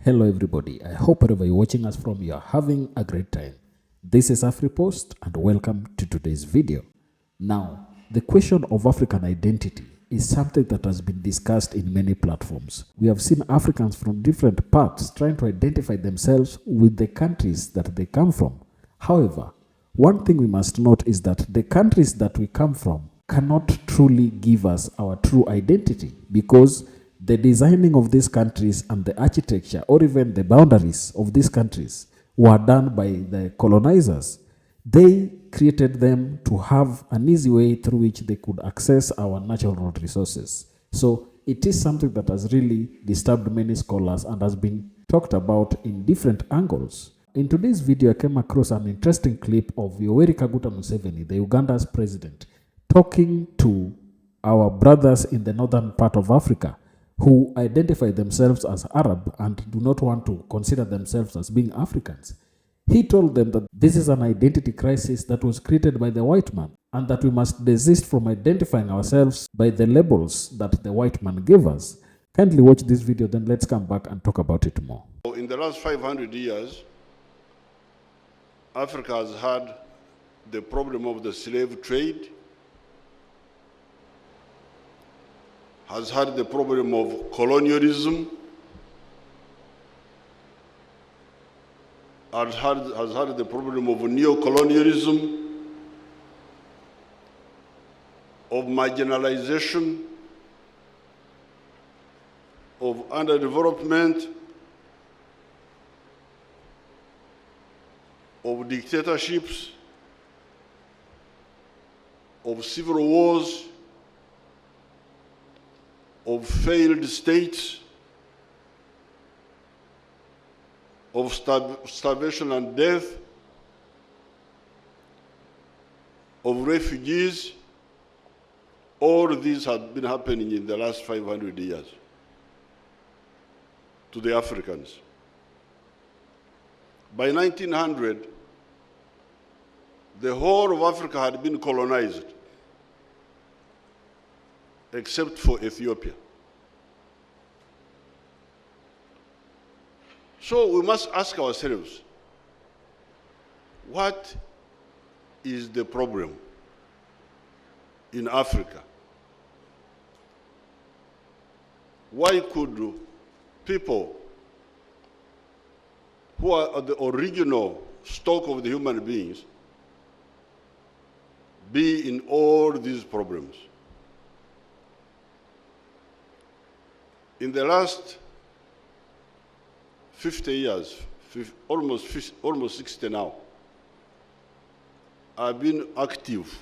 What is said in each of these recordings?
Hello everybody, I hope wherever you're watching us from, you're having a great time. This is AfriPost and welcome to today's video. Now, the question of African identity is something that has been discussed in many platforms. We have seen Africans from different parts trying to identify themselves with the countries that they come from. However, one thing we must note is that the countries that we come from cannot truly give us our true identity, because the designing of these countries and the architecture or even the boundaries of these countries were done by the colonizers. They created them to have an easy way through which they could access our natural resources. So it is something that has really disturbed many scholars and has been talked about in different angles. In today's video, I came across an interesting clip of Yoweri Kaguta Museveni, the Uganda's president, talking to our brothers in the northern part of Africa who identify themselves as Arab and do not want to consider themselves as being Africans. He told them that this is an identity crisis that was created by the white man and that we must desist from identifying ourselves by the labels that the white man gave us. Kindly watch this video, then let's come back and talk about it more. In the last 500 years, Africa has had the problem of the slave trade, has had the problem of colonialism, has had the problem of neo-colonialism, of marginalization, of underdevelopment, of dictatorships, of civil wars, of failed states, of starvation and death, of refugees. All these have been happening in the last 500 years to the Africans. By 1900, the whole of Africa had been colonized, except for Ethiopia. So we must ask ourselves, what is the problem in Africa? Why could people who are the original stock of the human beings be in all these problems? In the last 50 years, almost 60 now, I've been active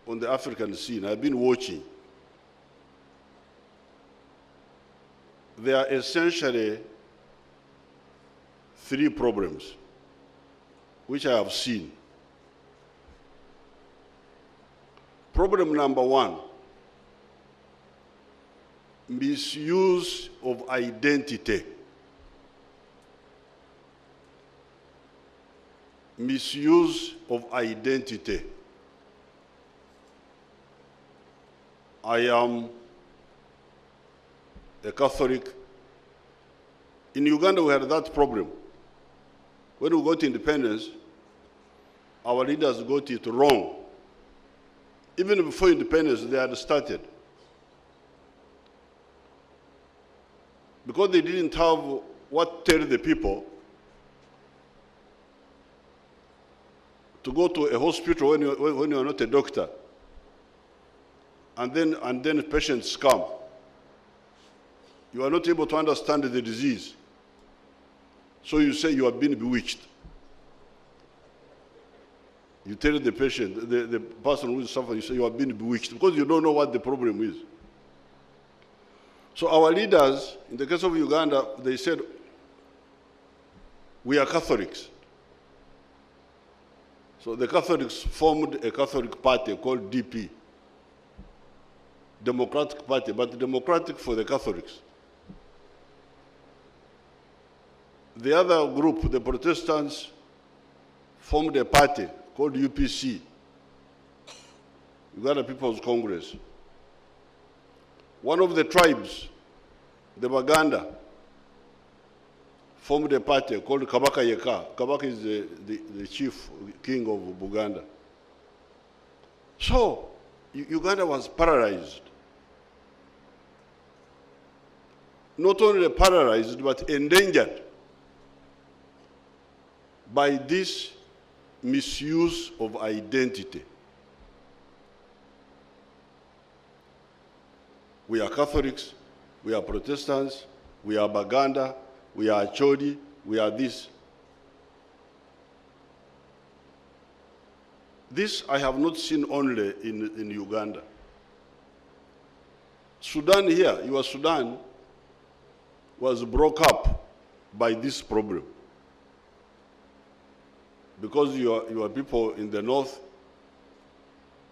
on the African scene. I've been watching. There are essentially three problems which I have seen. Problem number one: misuse of identity. Misuse of identity. I am a Catholic. In Uganda, we had that problem. When we got independence, our leaders got it wrong. Even before independence, they had started. Because they didn't have what to tell the people, to go to a hospital when you're not a doctor, and then patients come. You are not able to understand the disease. So you say you have been bewitched. You tell the patient, the person who is suffering, you say you have been bewitched, because you don't know what the problem is. So our leaders, in the case of Uganda, they said, we are Catholics. So the Catholics formed a Catholic party called DP, Democratic Party, but democratic for the Catholics. The other group, the Protestants, formed a party called UPC, Uganda People's Congress. One of the tribes the Baganda formed a party called Kabaka Yeka. Kabaka is the chief king of Buganda. So, Uganda was paralyzed. Not only paralyzed, but endangered by this misuse of identity. We are Catholics, we are Protestants, we are Baganda, we are Chodi, we are this. This I have not seen only in Uganda. Sudan here, your Sudan, was broke up by this problem. Because your people in the north,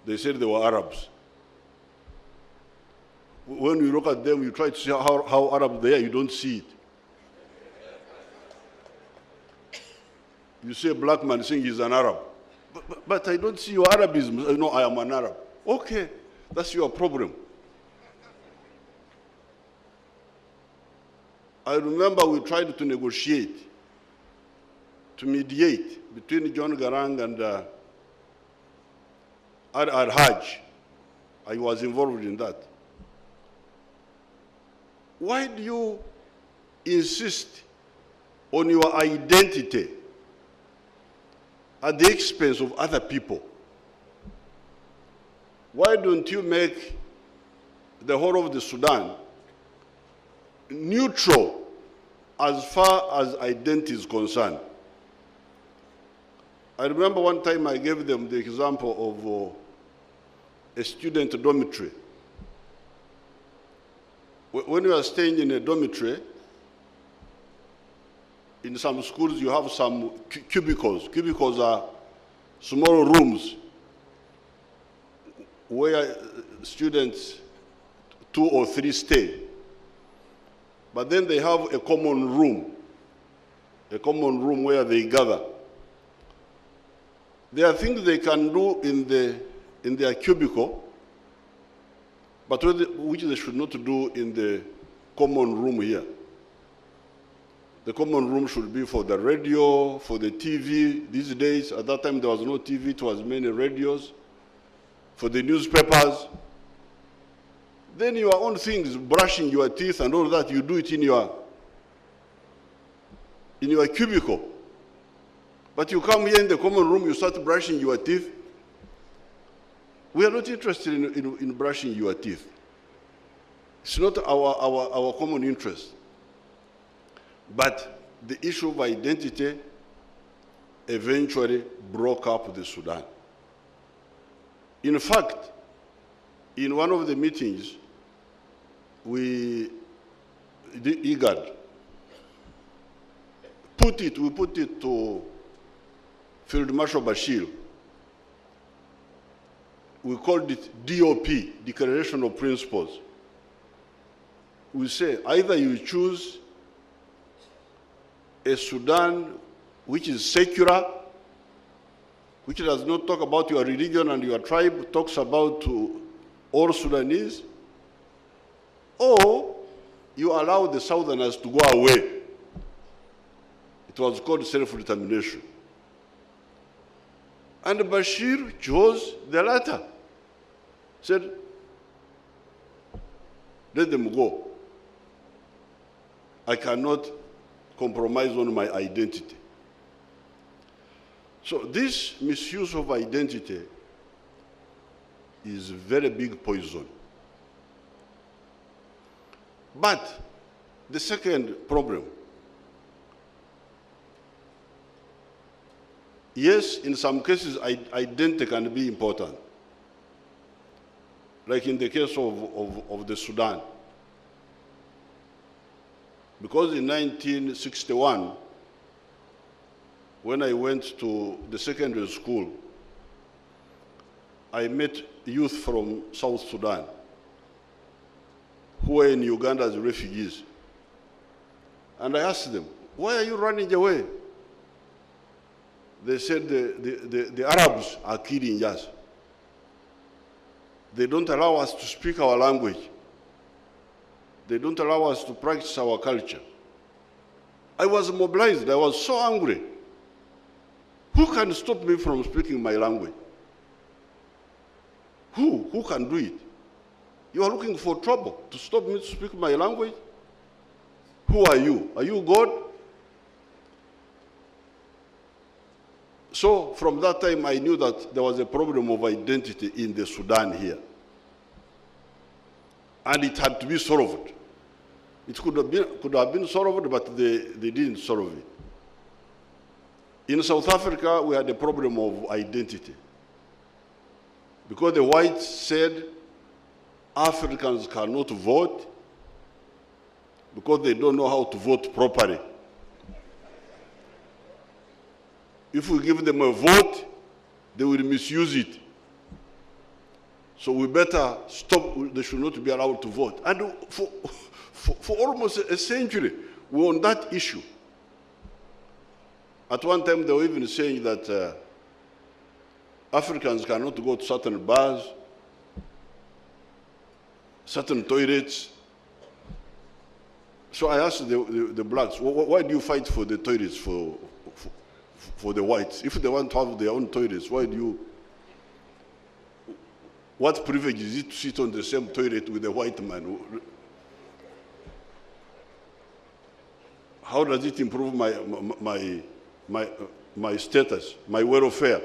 they said they were Arabs. When you look at them, you try to see how Arab they are, you don't see it. You see a black man saying he's an Arab. But I don't see your Arabism. No, I am an Arab. Okay, that's your problem. I remember we tried to negotiate, to mediate between John Garang and Al-Hajj. I was involved in that. Why do you insist on your identity at the expense of other people? Why don't you make the whole of the Sudan neutral as far as identity is concerned? I remember one time I gave them the example of a student dormitory. When you are staying in a dormitory, in some schools you have some cubicles. Cubicles are small rooms where students 2 or 3 stay. But then they have a common room where they gather. There are things they can do in their cubicle, but which they should not do in the common room here. The common room should be for the radio, for the TV. These days, at that time there was no TV, it was many radios, for the newspapers. Then your own things, brushing your teeth and all that, you do it in your cubicle. But you come here in the common room, you start brushing your teeth. We are not interested in brushing your teeth. It's not our common interest. But the issue of identity eventually broke up the Sudan. In fact, in one of the meetings, the IGAD we put it to Field Marshal Bashir. We called it DOP, Declaration of Principles. We say either you choose a Sudan which is secular, which does not talk about your religion and your tribe, talks about all Sudanese, or you allow the Southerners to go away. It was called self-determination. And Bashir chose the latter. Said, let them go. I cannot compromise on my identity. So this misuse of identity is a very big poison. But the second problem, yes, in some cases, identity can be important. Like in the case of the Sudan. Because in 1961, when I went to the secondary school, I met youth from South Sudan who were in Uganda as refugees. And I asked them, why are you running away? They said the Arabs are killing us. They don't allow us to speak our language. They don't allow us to practice our culture. I was mobilized. I was so angry. Who can stop me from speaking my language? Who? Who can do it? You are looking for trouble to stop me to speak my language? Who are you? Are you God? So from that time, I knew that there was a problem of identity in the Sudan here. And it had to be solved. It could have been solved, but they didn't solve it. In South Africa, we had a problem of identity. Because the whites said Africans cannot vote because they don't know how to vote properly. If we give them a vote, they will misuse it. So we better stop, they should not be allowed to vote. And for almost a century, we were on that issue. At one time, they were even saying that Africans cannot go to certain bars, certain toilets. So I asked the blacks, why do you fight for the toilets for the whites? If they want to have their own toilets, why do you? What privilege is it to sit on the same toilet with a white man? How does it improve my status, my welfare?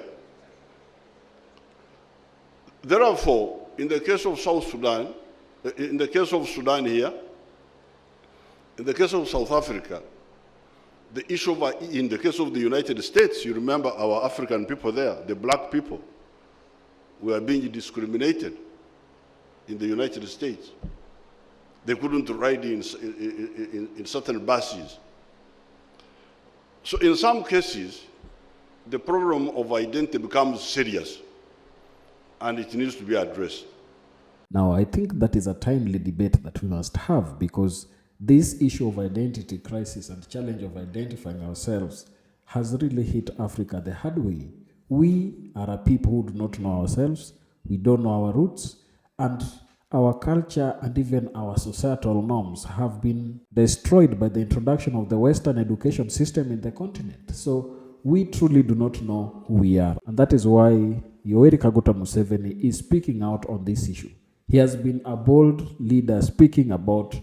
Therefore, in the case of South Sudan, in the case of Sudan here, in the case of South Africa, the issue in the case of the United States, you remember our African people there, the black people, were being discriminated in the United States. They couldn't ride in certain buses. So in some cases, the problem of identity becomes serious and it needs to be addressed. Now, I think that is a timely debate that we must have, because this issue of identity crisis and challenge of identifying ourselves has really hit Africa the hard way. We are a people who do not know ourselves, we don't know our roots, and our culture and even our societal norms have been destroyed by the introduction of the Western education system in the continent. So we truly do not know who we are. And that is why Yoweri Kaguta Museveni is speaking out on this issue. He has been a bold leader speaking about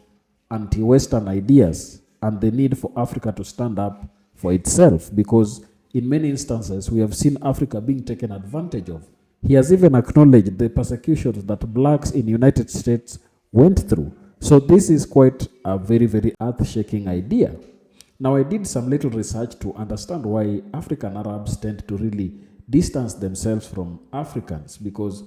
anti-Western ideas and the need for Africa to stand up for itself, because in many instances we have seen Africa being taken advantage of. He has even acknowledged the persecutions that blacks in the United States went through. So this is quite a very, very earth-shaking idea. Now, I did some little research to understand why African Arabs tend to really distance themselves from Africans, because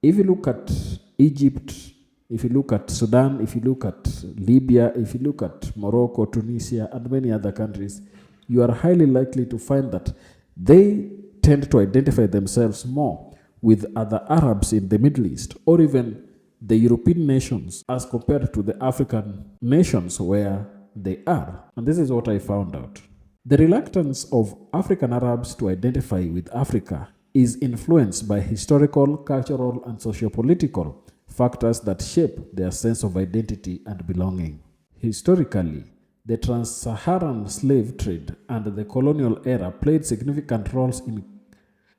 if you look at Egypt, if you look at Sudan, if you look at Libya, if you look at Morocco, Tunisia, and many other countries, you are highly likely to find that they tend to identify themselves more with other Arabs in the Middle East, or even the European nations, as compared to the African nations where they are. And this is what I found out. The reluctance of African Arabs to identify with Africa is influenced by historical, cultural, and socio-political factors that shape their sense of identity and belonging. Historically, the trans-Saharan slave trade and the colonial era played significant roles in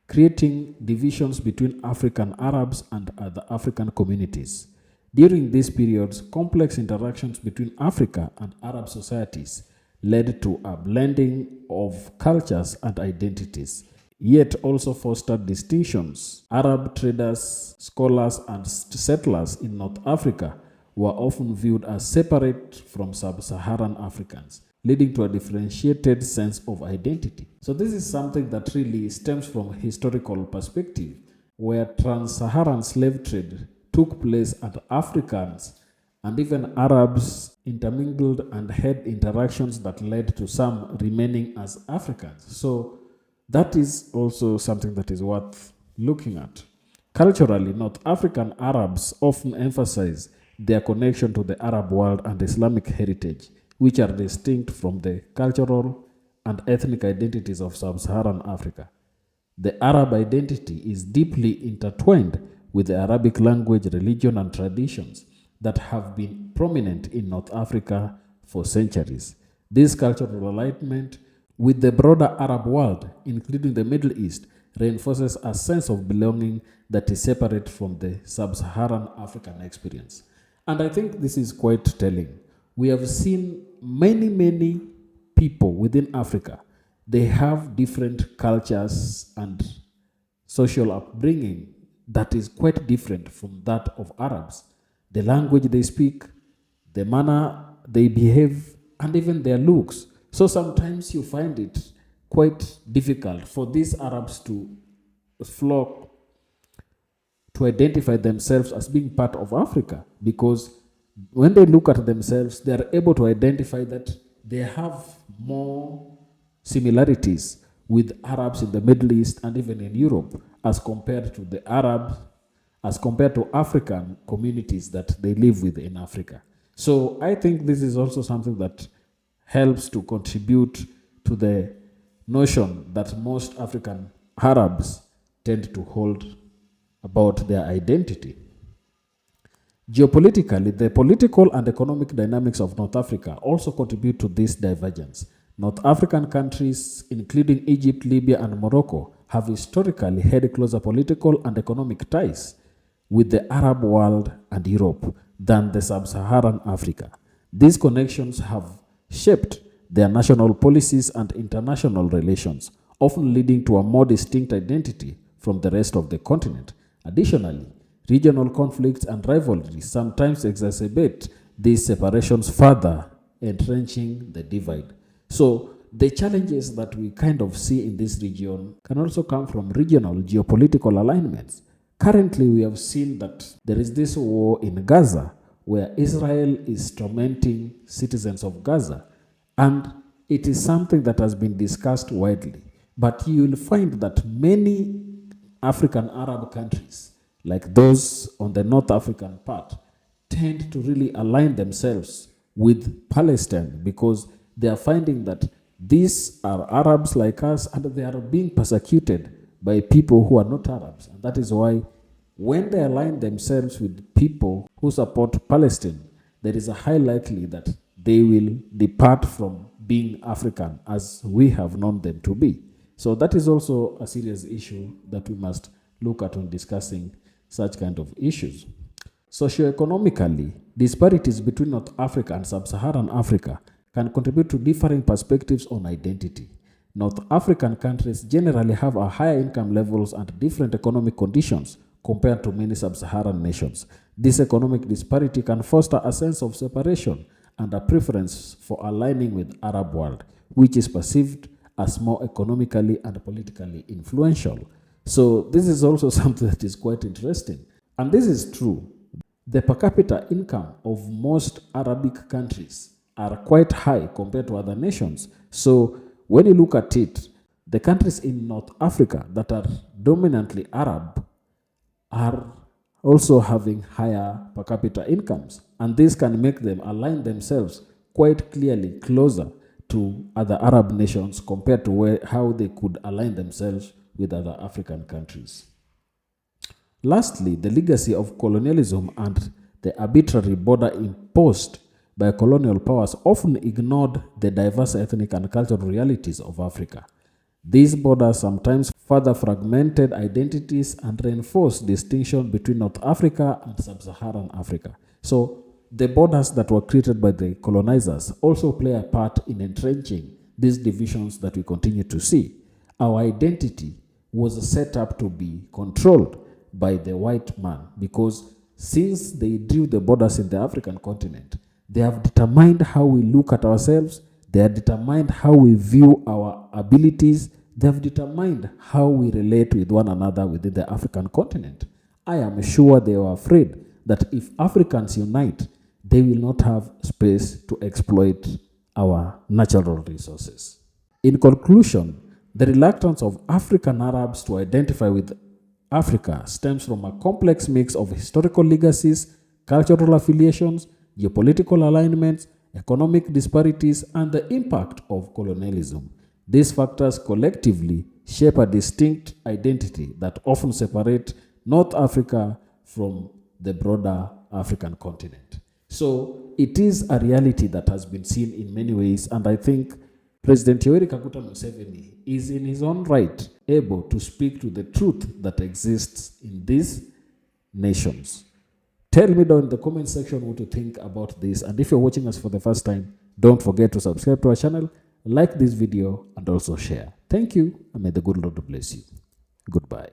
creating divisions between African Arabs and other African communities. During these periods, complex interactions between Africa and Arab societies led to a blending of cultures and identities, yet also fostered distinctions. Arab traders, scholars, and settlers in North Africa were often viewed as separate from sub-Saharan Africans, leading to a differentiated sense of identity. So this is something that really stems from a historical perspective, where trans-Saharan slave trade took place and Africans and even Arabs intermingled and had interactions that led to some remaining as Africans. So that is also something that is worth looking at. Culturally, North African Arabs often emphasize their connection to the Arab world and Islamic heritage, which are distinct from the cultural and ethnic identities of sub-Saharan Africa. The Arab identity is deeply intertwined with the Arabic language, religion, and traditions. that have been prominent in North Africa for centuries. This cultural alignment with the broader Arab world, including the Middle East, reinforces a sense of belonging that is separate from the sub-Saharan African experience. And I think this is quite telling. We have seen many people within Africa. They have different cultures and social upbringing that is quite different from that of Arabs. The language they speak, the manner they behave, and even their looks. So sometimes you find it quite difficult for these Arabs to flock to identify themselves as being part of Africa, because when they look at themselves, they are able to identify that they have more similarities with Arabs in the Middle East and even in Europe as compared to the Arabs, as compared to African communities that they live with in Africa. So I think this is also something that helps to contribute to the notion that most African Arabs tend to hold about their identity. Geopolitically, the political and economic dynamics of North Africa also contribute to this divergence. North African countries, including Egypt, Libya, and Morocco, have historically had closer political and economic ties with the Arab world and Europe than the sub-Saharan Africa. These connections have shaped their national policies and international relations, often leading to a more distinct identity from the rest of the continent. Additionally, regional conflicts and rivalries sometimes exacerbate these separations, further entrenching the divide. So the challenges that we kind of see in this region can also come from regional geopolitical alignments. Currently, we have seen that there is this war in Gaza where Israel is tormenting citizens of Gaza, and it is something that has been discussed widely. But you will find that many African Arab countries, like those on the North African part, tend to really align themselves with Palestine because they are finding that these are Arabs like us and they are being persecuted by people who are not Arabs. And that is why when they align themselves with people who support Palestine, there is a high likelihood that they will depart from being African as we have known them to be. So that is also a serious issue that we must look at when discussing such kind of issues. Socioeconomically, disparities between North Africa and Sub-Saharan Africa can contribute to differing perspectives on identity. North African countries generally have a higher income levels and different economic conditions compared to many Sub-Saharan nations. This economic disparity can foster a sense of separation and a preference for aligning with Arab world, which is perceived as more economically and politically influential. So this is also something that is quite interesting. And this is true. The per capita income of most Arabic countries are quite high compared to other nations. So when you look at it, the countries in North Africa that are dominantly Arab are also having higher per capita incomes. And this can make them align themselves quite clearly closer to other Arab nations compared to how they could align themselves with other African countries. Lastly, the legacy of colonialism and the arbitrary border imposed by colonial powers often ignored the diverse ethnic and cultural realities of Africa. These borders sometimes further fragmented identities and reinforced distinction between North Africa and Sub-Saharan Africa. So the borders that were created by the colonizers also play a part in entrenching these divisions that we continue to see. Our identity was set up to be controlled by the white man because since they drew the borders in the African continent, they have determined how we look at ourselves, they have determined how we view our abilities, they have determined how we relate with one another within the African continent. I am sure they were afraid that if Africans unite, they will not have space to exploit our natural resources. In conclusion, the reluctance of African Arabs to identify with Africa stems from a complex mix of historical legacies, cultural affiliations, geopolitical alignments, economic disparities, and the impact of colonialism. These factors collectively shape a distinct identity that often separate North Africa from the broader African continent. So it is a reality that has been seen in many ways, and I think President Yoweri Kaguta Museveni is in his own right able to speak to the truth that exists in these nations. Tell me down in the comment section what you think about this, and if you're watching us for the first time, don't forget to subscribe to our channel, like this video, and also share. Thank you, and may the good Lord bless you. Goodbye.